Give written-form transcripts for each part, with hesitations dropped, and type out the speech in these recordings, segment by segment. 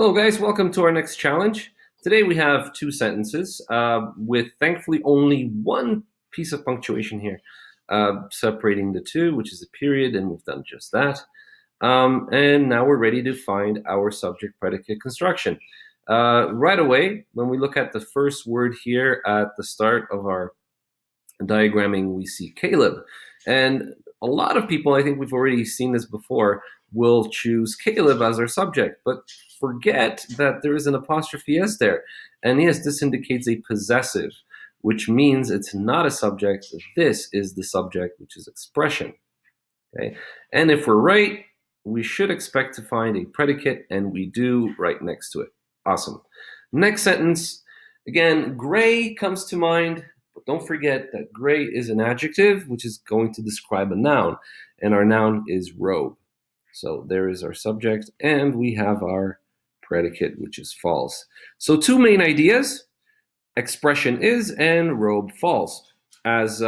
Hello guys, welcome to our next challenge. Today we have two sentences with thankfully only one piece of punctuation here separating the two, which is a period, and we've done just that. And now we're ready to find our subject-predicate construction. Right away, when we look at the first word here at the start of our diagramming, we see Caleb. And a lot of people, I think we've already seen this before, will choose Caleb as our subject, but forget that there is an apostrophe S there. And yes, this indicates a possessive, which means it's not a subject. This is the subject, which is expression. Okay, and if we're right, we should expect to find a predicate, and we do right next to it. Awesome. Next sentence, again, gray comes to mind, but don't forget that gray is an adjective, which is going to describe a noun, and our noun is robe. So there is our subject, and we have our predicate, which is false. So two main ideas, expression is and robe false, as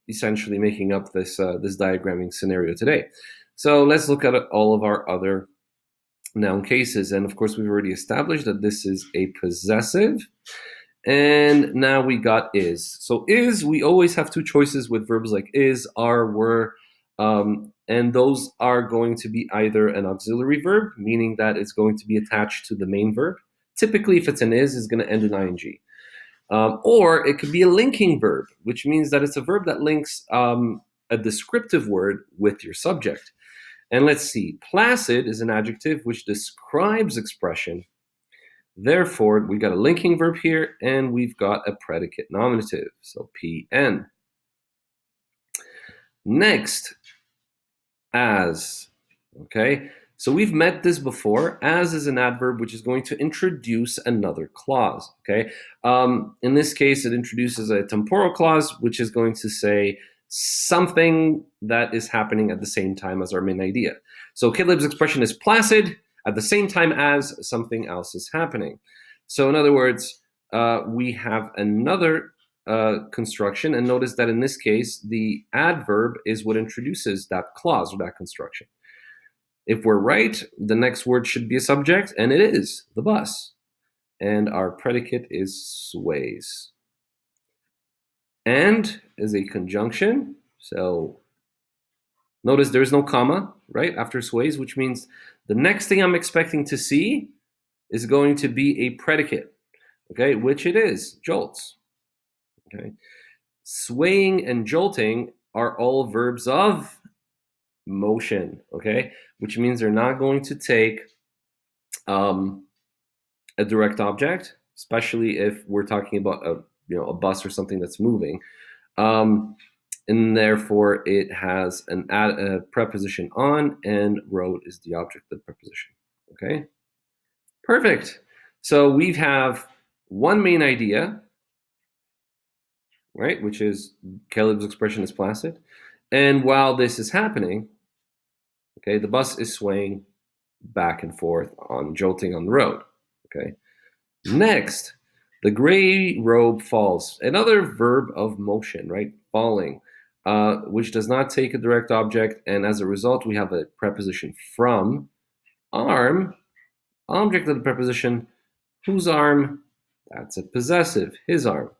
essentially making up this diagramming scenario today. So let's look at all of our other noun cases. And of course, we've already established that this is a possessive. And now we got is. So is, we always have two choices with verbs like is, are, were, and those are going to be either an auxiliary verb, meaning that it's going to be attached to the main verb. Typically, if it's an is, it's going to end in ing. Or it could be a linking verb, which means that it's a verb that links a descriptive word with your subject. And let's see, placid is an adjective which describes expression. Therefore, we got a linking verb here, and we've got a predicate nominative, so PN. Next, as, okay? So we've met this before. As is an adverb which is going to introduce another clause, okay? In this case, it introduces a temporal clause, which is going to say something that is happening at the same time as our main idea. So Caleb's expression is placid at the same time as something else is happening. So in other words, we have another construction, and notice that in this case, the adverb is what introduces that clause or that construction. If we're right, the next word should be a subject, and it is, the bus. And our predicate is sways. And is a conjunction, so notice there is no comma, right, after sways, which means the next thing I'm expecting to see is going to be a predicate, okay, which it is, jolts. Okay, swaying and jolting are all verbs of motion, okay, which means they're not going to take a direct object, especially if we're talking about a bus or something that's moving, and therefore it has a preposition on, and road is the object of the preposition. Okay, perfect. So we have one main idea, right, which is Caleb's expression is placid. And while this is happening, okay, the bus is swaying back and forth on jolting on the road. Okay. Next, the gray robe falls. Another verb of motion, right? Falling, which does not take a direct object, and as a result, we have a preposition from. Arm, object of the preposition, whose arm? That's a possessive, his arm.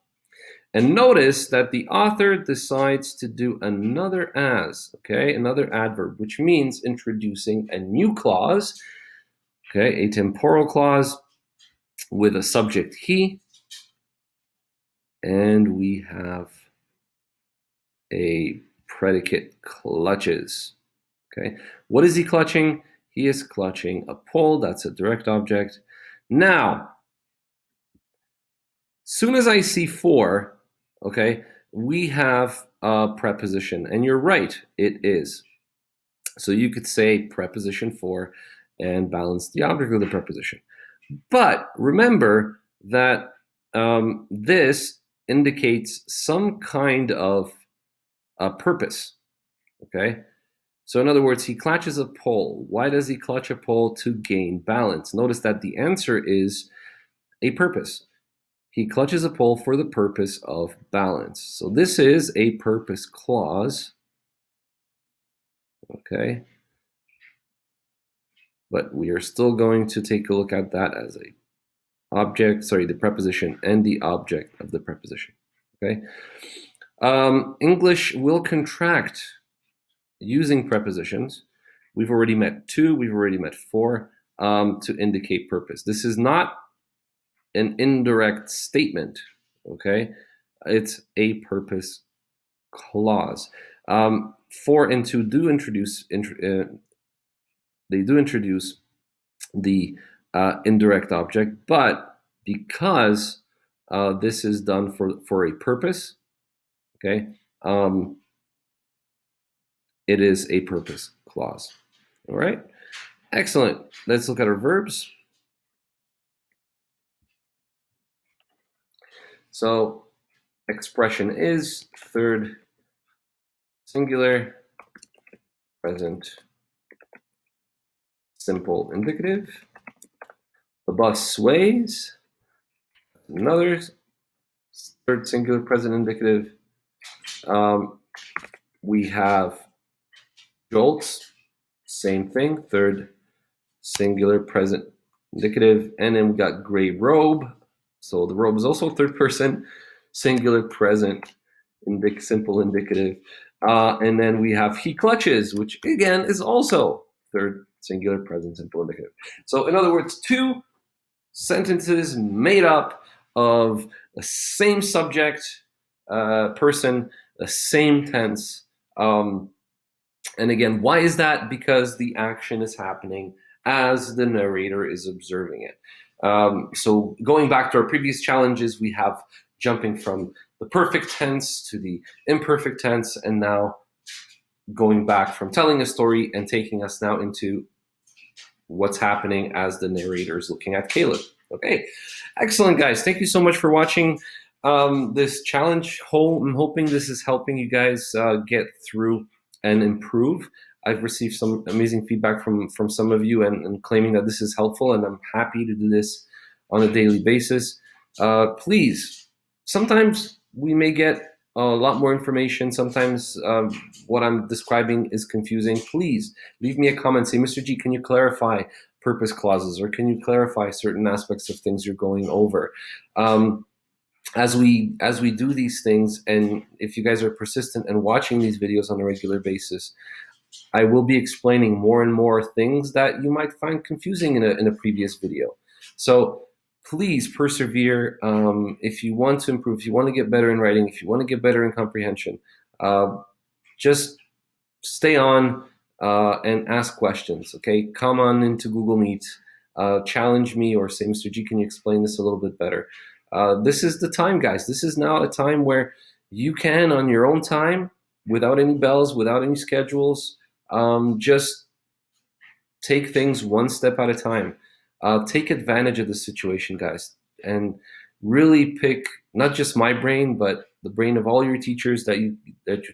And notice that the author decides to do another as, okay, another adverb, which means introducing a new clause, okay, a temporal clause with a subject he, and we have a predicate clutches, okay. What is he clutching? He is clutching a pole. That's a direct object. Now, soon as I see for, okay, we have a preposition, and you're right, it is. So you could say preposition for and balance the object of the preposition. But remember that this indicates some kind of purpose, okay? So in other words, he clutches a pole. Why does he clutch a pole? To gain balance. Notice that the answer is a purpose. He clutches a pole for the purpose of balance. So this is a purpose clause, okay? but we are still going to take a look at that as a object, sorry, the preposition and the object of the preposition, okay? English will contract using prepositions. We've already met 2, we've already met 4 to indicate purpose. This is not an indirect statement, okay? It's a purpose clause. 4 and 2 do introduce, they do introduce the indirect object, but because this is done for a purpose, okay, it is a purpose clause. All right, excellent. Let's look at our verbs. So expression is third singular present simple indicative. The bus sways, another third singular present indicative. We have jolts, same thing, third singular present indicative. And then we got gray robe. So the robe is also third person singular present simple indicative. And then we have he clutches, which again is also third singular present simple indicative. So in other words, 2 sentences made up of the same subject, person, the same tense. And again, why is that? Because the action is happening as the narrator is observing it. So going back to our previous challenges, we have jumping from the perfect tense to the imperfect tense, and now going back from telling a story and taking us now into what's happening as the narrator is looking at Caleb. Okay, excellent, guys. Thank you so much for watching this challenge. I'm hoping this is helping you guys get through and improve. I've received some amazing feedback from some of you and claiming that this is helpful, and I'm happy to do this on a daily basis. Please, sometimes we may get a lot more information. Sometimes what I'm describing is confusing. Please leave me a comment. Say, Mr. G, can you clarify purpose clauses, or can you clarify certain aspects of things you're going over? As we do these things, and if you guys are persistent and watching these videos on a regular basis, I will be explaining more and more things that you might find confusing in a previous video. So please persevere. If you want to improve, if you want to get better in writing, if you want to get better in comprehension, just stay on and ask questions, okay? Come on into Google Meet, challenge me, or say, Mr. G, can you explain this a little bit better? This is the time, guys. This is now a time where you can, on your own time, without any bells, without any schedules, just take things one step at a time. Take advantage of the situation, guys, and really pick not just my brain, but the brain of all your teachers that you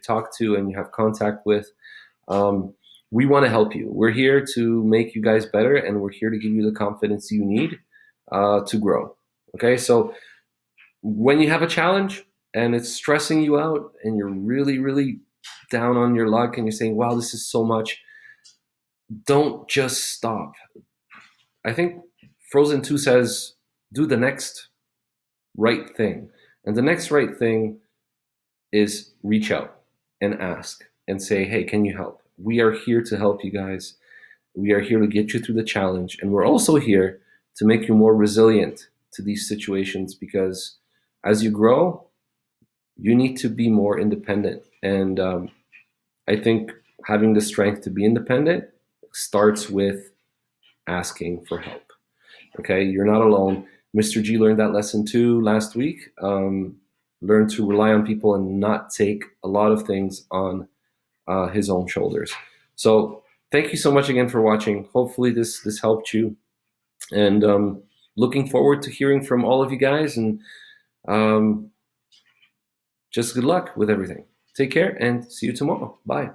talk to and you have contact with. We want to help you. We're here to make you guys better, and we're here to give you the confidence you need to grow. Okay, so when you have a challenge and it's stressing you out and you're really, really down on your luck and you're saying, wow, this is so much, don't just stop. I think Frozen 2 says, do the next right thing. And the next right thing is reach out and ask and say, hey, can you help? We are here to help you guys. We are here to get you through the challenge. And we're also here to make you more resilient to these situations, because as you grow, you need to be more independent. And I think having the strength to be independent starts with asking for help. Okay, you're not alone. Mr. G learned that lesson too last week. Learn to rely on people and not take a lot of things on his own shoulders. So thank you so much again for watching. Hopefully this helped you, and looking forward to hearing from all of you guys, and just good luck with everything. Take care and see you tomorrow. Bye.